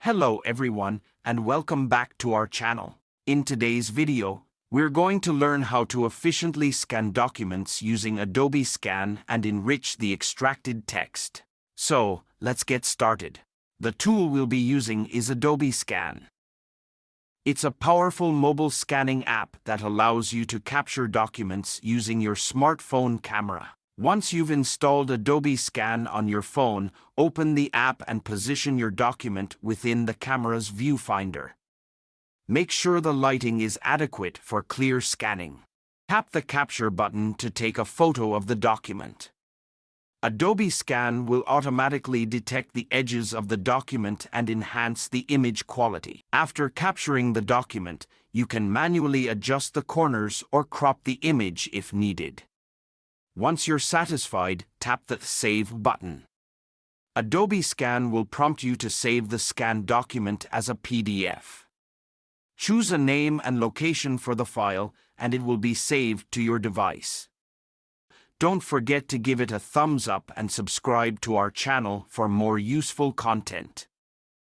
Hello everyone, and welcome back to our channel. In today's video, we're going to learn how to efficiently scan documents using Adobe Scan and enrich the extracted text. So, let's get started. The tool we'll be using is Adobe Scan. It's a powerful mobile scanning app that allows you to capture documents using your smartphone camera. Once you've installed Adobe Scan on your phone, open the app and position your document within the camera's viewfinder. Make sure the lighting is adequate for clear scanning. Tap the capture button to take a photo of the document. Adobe Scan will automatically detect the edges of the document and enhance the image quality. After capturing the document, you can manually adjust the corners or crop the image if needed. Once you're satisfied, tap the Save button. Adobe Scan will prompt you to save the scanned document as a PDF. Choose a name and location for the file, and it will be saved to your device. Don't forget to give it a thumbs up and subscribe to our channel for more useful content.